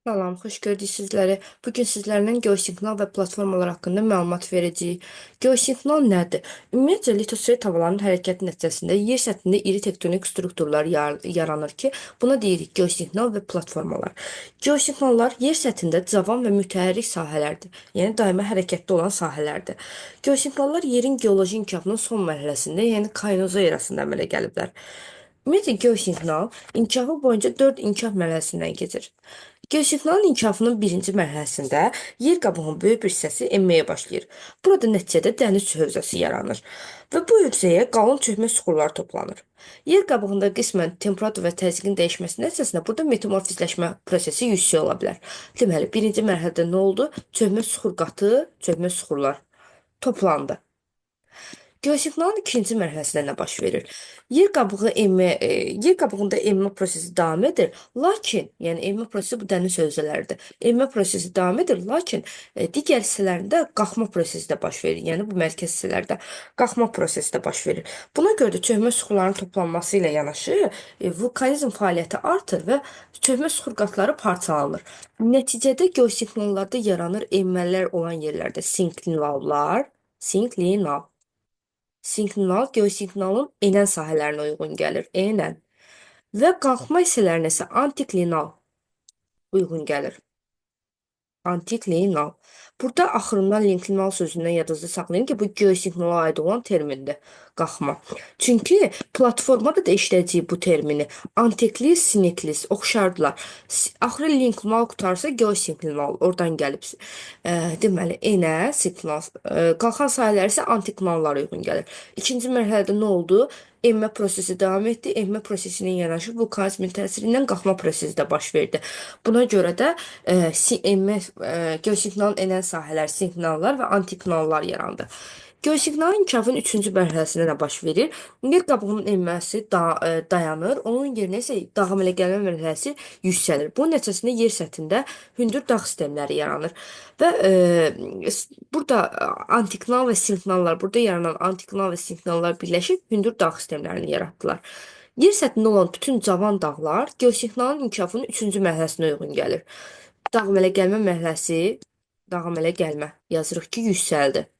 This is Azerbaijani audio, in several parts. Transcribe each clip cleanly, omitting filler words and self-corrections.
Salam, xoş gördük sizləri. Bugün sizlərlə geosignal və platformalar haqqında məlumat verəcəyik. Geosignal nədir? Ümumiyyətcə, litosfer havaların hərəkəti nəticəsində yer səthində iri tektonik strukturlar yaranır ki, buna deyirik geosignal və platformalar. Geosignallar yer səthində cavan və mütəhərrik sahələrdir. Yəni daima hərəkətdə olan sahələrdir. Geosignallar yerin geoloji inkişafının son mərhələsində, yəni kainoza erasında əmələ gəliblər. Ümumiyyətlə, geosignal inkişafı boyunca 4 inkişaf mərhələsindən keçir. Geosignalın inkişafının birinci mərhələsində yer qabığının böyük bir hissəsi enməyə başlayır. Burada nəticədə dəniz hövzəsi yaranır və bu hövzəyə qalın çökmə suxurlar toplanır. Yer qabığında qismən temperatur və təzyiqin dəyişməsi nəticəsində burada metamorfizləşmə prosesi yüksək ola bilər. Deməli, birinci mərhələdə nə oldu? Çökmə suxur qatı, çökmə suxurlar toplandı. Geosignalın ikinci mərhələsində nə baş verir? Yer qabığında enmə prosesi davam edir, lakin, yəni enmə prosesi bu dəniz hövzələridir. Enmə prosesi davam edir, lakin digər hissələrində qalxma prosesi də baş verir. Yəni bu mərkəz hissələrdə qalxma prosesi də baş verir. Buna görə də çökmə suxurların toplanması ilə yanaşı vulkanizm fəaliyyəti artır və çökmə suxur qatları parçalanır. Nəticədə geosignallarda yaranır enmələr olan yerlərdə sinklinal geosignalın enən sahələrinə uyğun gəlir, enən. Və qalxma hissələrinə isə antiklinal uyğun gəlir. Antiklinal. Burada axırından linklinal sözündən yadınızda saxlayın ki, bu geosignala aid olan termindir, qalxma. Çünki platformada da işlədəcəyik bu termini. Antiklis, siniklis oxşardılar. Axırı linklinal qutarsa geosignal oradan gəlib. Deməli, enə, signal, qalxan sahələr isə antiklinallara uyğun gəlir. İkinci mərhələdə nə oldu? Enmə prosesi davam etdi. Enmə prosesinin yanaşı vulkanizmin təsiri ilə qalxma prosesi də baş verdi. Buna görə də geosignalın enən sahələr, signallar və antiklinallar yarandı. Geosignalın inkişafının üçüncü mərhələsində nə baş verir? Yer qabığının enməsi dayanır, onun yerinə isə dağa əmələ gəlmə mərhələsi yüksəlir. Bunun nəticəsində yer səthində hündür dağ sistemləri yaranır. Və burada antiklinal və sinklinallar, burada yaranan antiklinal və sinklinallar birləşib hündür dağ sistemlərini yaratdılar. Yer səthində olan bütün cavan dağlar geosignalın inkişafının üçüncü mərhələsinə uyğun gəlir. Dağ əmələ gəlmə mərhələsi, dağ əmələ gəlmə yazırıq ki, yüksəldi.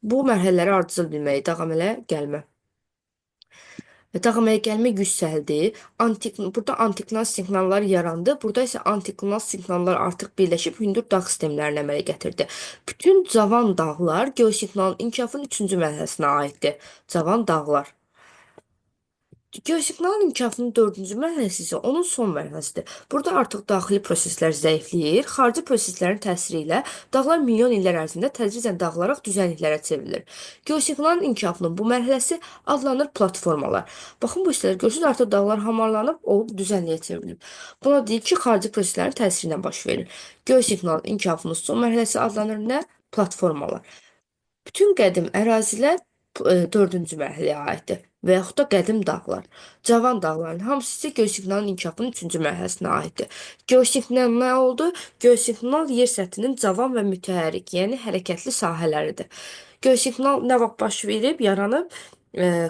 Bu mərhələləri ardıcıl bilməyi, dağ əmələ gəlmə. Dağ əmələ gəlmə yüksəldi. Burada antiklinal siqnallar yarandı. Burada isə antiklinal siqnallar artıq birləşib hündür dağ sistemlərinə əmələ gətirdi. Bütün cavan dağlar geosignalın inkişafının üçüncü mərhələsinə aiddir. Cavan dağlar. Geosignalın inkişafının dördüncü mərhələsi isə onun son mərhələsidir. Burada artıq daxili proseslər zəifləyir, xarici proseslərin təsiri ilə dağlar milyon illər ərzində tədricən dağılaraq düzənliklərə çevrilir. Geosignalın inkişafının bu mərhələsi adlanır platformalar. Baxın bu hissələr görürsünüz, artıq dağlar hamarlanıb, olub düzənliyə çevrilir. Buna deyil ki, xarici proseslərin təsiri ilə baş verir. Geosignalın inkişafının son mərhələsi adlanır nə? Platformalar. Bütün qədim ərazilər dördüncü mərhələyə aiddir və yaxud da qədim dağlar. Cavan dağların hamısı isə geosignalın inkişafının üçüncü mərhələsinə aiddir. Geosignal nə oldu? Geosignal yer səthinin cavan və mütəhərrik, yəni hərəkətli sahələridir. Geosignal nə vaxt baş verib, yaranıb?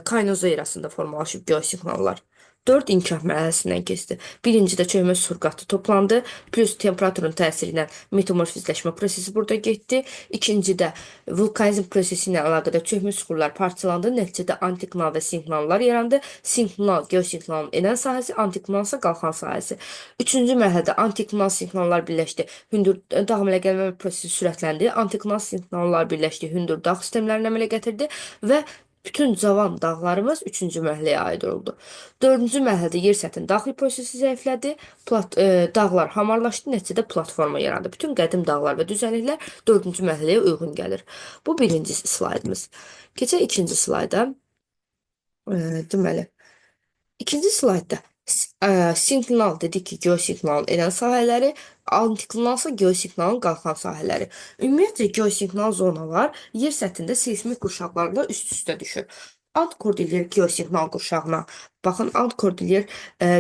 Kaynoza erasında formalaşıb geosignallar. 4 inkişaf mərhələsindən keçdi. Birincidə çökmə surqatı toplandı, plus temperaturun təsiri ilə metamorfizləşmə prosesi burada getdi. İkincidə vulkanizm prosesi ilə əlaqədar çökmə suxurlar parçalandı. Nəticədə antiklinal və sinklinallar yarandı. Sinklinal geosignalın enən sahəsi, antiklinal isə qalxan sahəsi. Üçüncü mərhələdə antiklinal sinklinallar birləşdi. Hündür dağ əmələ gəlmə prosesi sürətləndi. Antiklinal sinklinallar birləşdi. Hündür dağ sistemlərini əmələ gətirdi və bütün cavan dağlarımız üçüncü mərhələyə aid oldu. Dördüncü mərhələdə yer səthinin daxili prosesi zəiflədi, dağlar hamarlaşdı, nəticədə platforma yarandı. Bütün qədim dağlar və düzənliklər dördüncü mərhələyə uyğun gəlir. Bu birinci slaydımız. Keçək ikinci slayda. Deməli, İkinci slaydda sinklinal dedik ki, geosignalın enən sahələri, antiklinalsa geosignalın qalxan sahələri. Ümumiyyətlə geosignal zonalar yer səthində seismik qurşaqlarla üst-üstə düşür. Alt kordillер geosignal qurşağına Baxın, Ant Cordillera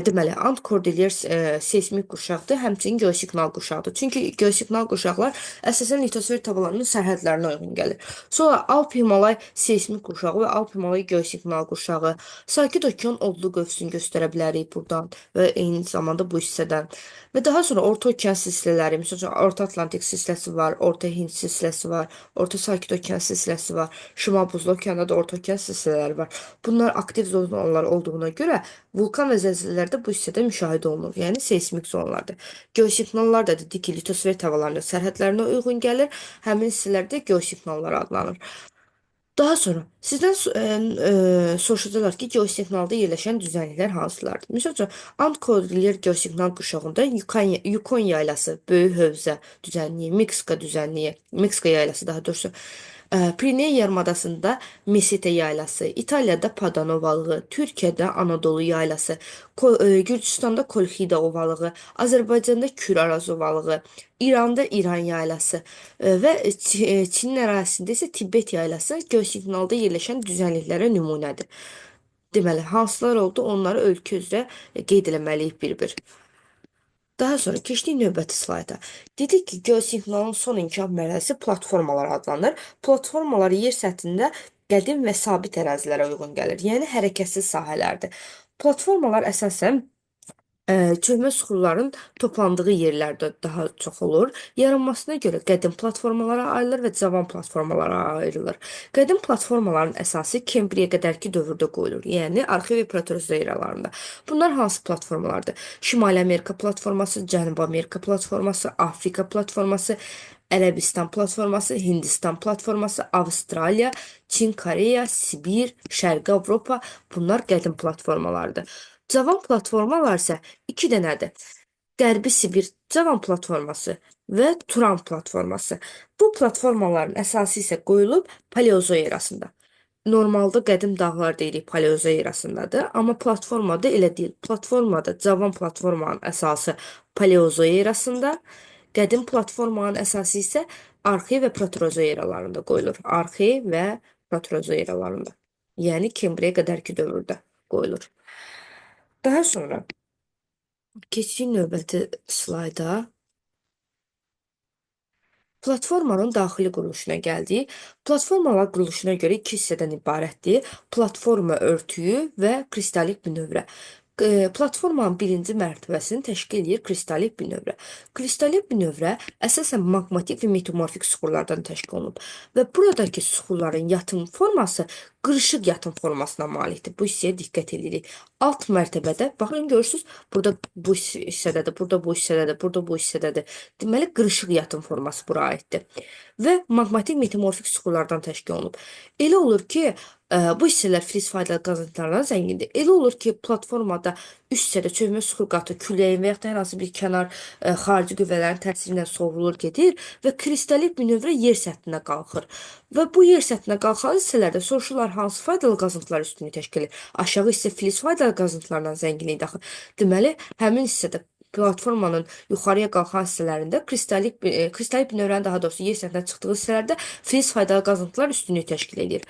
deməli, Ant Cordillera seysmik qurşaqdır, həmçinin geosignal qurşaqdır. Çünki geosignal qurşaqlar əsasən litosfer tabalarının sərhədlərinə uyğun gəlir. Sonra Alp-Himalay seysmik qurşağı və Alp-Himalay geosignal qurşağı, Sakit Okean odlu qövsünü göstərə bilərik buradan və eyni zamanda bu hissədən. Və daha sonra Orta Okean silsilələri, məsələn, Orta Atlantik silsiləsi var, Orta Hind silsiləsi var, Orta Sakit Okean silsiləsi var, Şimal Buzlu Okeanda da Orta Okean silsilələri var. Bunlar aktiv zonalar olduğuna görə vulkan və zəlzələlər də bu hissədə müşahidə olunur. Yəni seysmik zonalardır. Geosignallar da dedik ki, litosfer havalarının sərhədlərinə uyğun gəlir. Həmin hissələrdə geosignallar adlanır. Daha sonra sizdən soruşacaqlar ki, geosiqnalda yerləşən düzənliklər hansılardır? Məsəl üçün, Ant-Cordillera geosiqnal qurşağında Yukon yaylası, Böyük Hövzə düzənliyi, Meksika düzənliyi, Meksika yaylası daha doğrusu, Pireneya yarımadasında Meseta yaylası, İtaliyada Padano ovalığı, Türkiyədə Anadolu yaylası, Gürcüstanda Kolxida ovalığı, Azərbaycanda Kür-Araz ovalığı, İranda İran yaylası və Çinin ərazisində isə Tibet yaylası geosiqnalda yerləşən düzənliklərə nümunədir. Deməli, hansılar oldu, onları ölkə üzrə qeyd eləməliyik bir-bir. Daha sonra keçdik növbəti slayda. Dedik ki, geosiqnalın son inkişaf mərhələsi platformalar adlanır. Platformalar yer səthində qədim və sabit ərazilərə uyğun gəlir, yəni hərəkətsiz sahələrdir. Platformalar əsasən çölmə süxurların toplandığı yerlərdə daha çox olur. Yaranmasına görə qədim platformalara ayrılır və cavan platformalara ayrılır. Qədim platformaların əsası Kembriyə qədərki dövrdə qoyulur, yəni arxev və proterozoy eralarında. Bunlar hansı platformalardır? Şimali Amerika platforması, Cənubi Amerika platforması, Afrika platforması, Ərəbistan platforması, Hindistan platforması, Avstraliya, Çin, Koreya, Sibir, Şərqi Avropa, bunlar qədim platformalardır. Cavan platformalar isə iki dənədir. Qərbi Sibir Cavan platforması və Turan platforması. Bu platformaların əsası isə qoyulub Paleozoy erasında. Normalda qədim dağlar deyirik Paleozoy erasındadır, amma platformada elə deyil. Platformada cavan platformanın əsası Paleozoy erasında, qədim platformanın əsası isə Arxev və Proterozoy eralarında qoyulur. Arxev və Proterozoy eralarında. Yəni Kembriyə qədərki dövrdə qoyulur. Daha sonra keçirik növbəti slayda. Platformanın daxili quruluşuna gəldik. Platformalar quruluşuna görə iki hissədən ibarətdir. Platforma örtüyü və kristalik bünövrə. Platformanın birinci mərtəbəsini təşkil edir kristalik bünövrə. Kristalik bünövrə əsasən maqmatik və metamorfik süxurlardan təşkil olunub və buradakı süxurların yatım forması qırışıq yatım formasına malikdir. Bu hissəyə diqqət edirik. Alt mərtəbədə, baxın görürsünüz, burada bu hissədədir, burada bu hissədədir, burada bu hissədədir. Deməli, qırışıq yatım forması bura aiddir. Və maqmatik metamorfik süxurlardan təşkil olunub. Elə olur ki, bu hissələr filiz faydalı qazıntılardan zəngindir. Elə olur ki, platformada üst hissədə çövmə süxur qatı küləyin və yaxud da hər hansı bir kənar xarici qüvvələrin təsiri ilə sovrulur gedir və kristalik bünövrə yer səthinə qalxır. Və bu yer səthinə qalxan hissələrdə soruşurlar hansı faydalı qazıntılar üstünlüyü təşkil edir. Aşağı hissə filiz faydalı qazıntılardan zənginlikdir axı. Deməli, həmin hissədə platformanın yuxarıya qalxan hissələrində kristalik bünövrənin daha doğrusu yer səthinə çıxdığı hissələrdə filiz faydalı qazıntılar üstünlüyü təşkil edir.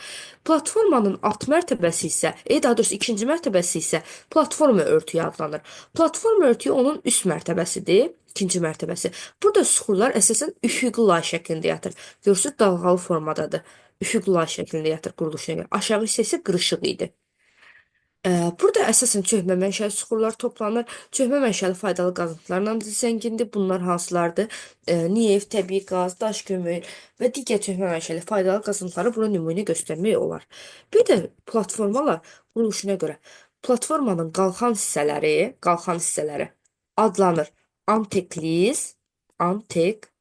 Platformanın alt mərtəbəsi isə, daha doğrusu ikinci mərtəbəsi isə platforma örtüyü adlanır. Platforma örtüyü onun üst mərtəbəsidir, ikinci mərtəbəsi. Burada süxurlar əsasən üfüqi lay şəklində yatır. Görürsünüz, dalğalı formadadır. Üfüqi lay şəklində yatır quruluşuna görə. Aşağı hissə isə qırışıq idi. Burada əsasən çökmə mənşəli süxurlar toplanır. Çökmə mənşəli faydalı qazıntılarla zəngindir. Bunlar hansılardır? Neft, təbii qaz, daş kömür və digər çökmə mənşəli faydalı qazıntıları bura nümunə göstərmək olar. Bir də platformalar quruluşuna görə platformanın qalxan hissələri adlanır. Anteklis, antiklis,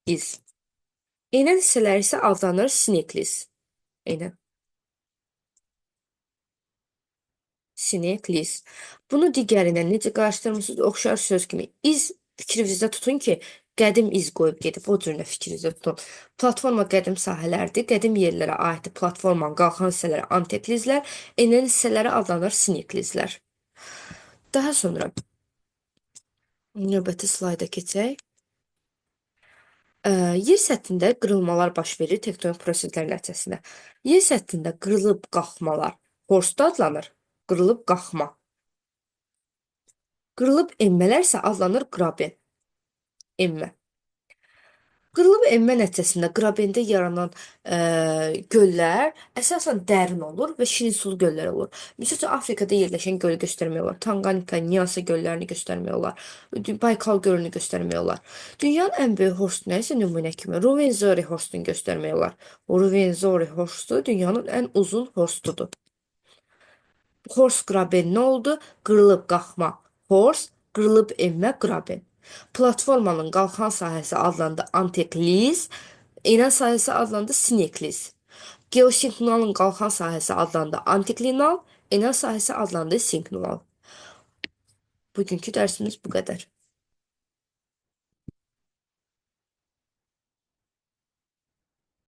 iz. Enən hissələri isə adlanır sineklis. Enən. Sineklis. Bunu digərindən necə qarşıdırmısınız? Oxşar söz kimi. İz fikrinizdə tutun ki, qədim iz qoyub gedib. O cürlə fikrinizdə tutun. Platforma qədim sahələrdir. Qədim yerlərə aiddir. Platformanın qalxan hissələri anteklizlər, enən hissələri adlanır sineklizlər. Daha sonra növbəti slayda keçək. Yer səthində qırılmalar baş verir tektonik proseslər nəticəsində. Yer səthində qırılıb qalxmalar horst adlanır. Qırılıb qalxma. Qırılıb enmələr isə adlanır qraben. Enmə. Qırılıb enmə nəticəsində qrabində yaranan göllər əsasən dərin olur və şirin sulu göllər olur. Misal üçün Afrikada yerləşən gölü göstərmək olar. Tanqanika, Nyansa göllərini göstərmək olar. Baykal gölünü göstərmək olar. Dünyanın ən böyük horstu nə isə nümunə kimi Ruvenzori horstunu göstərmək olar. O Ruvenzori horstu dünyanın ən uzun horstudur. Horse qraben nə oldu? Qırılıb qalxma. Horse, qırılıb enmə qraben. Platformanın qalxan sahəsi adlandı antekliz, enən sahəsi adlandı sinekliz. Geosinklinalın qalxan sahəsi adlandı antiklinal, enən sahəsi adlandı sinklinal. Bugünkü dərsimiz bu qədər.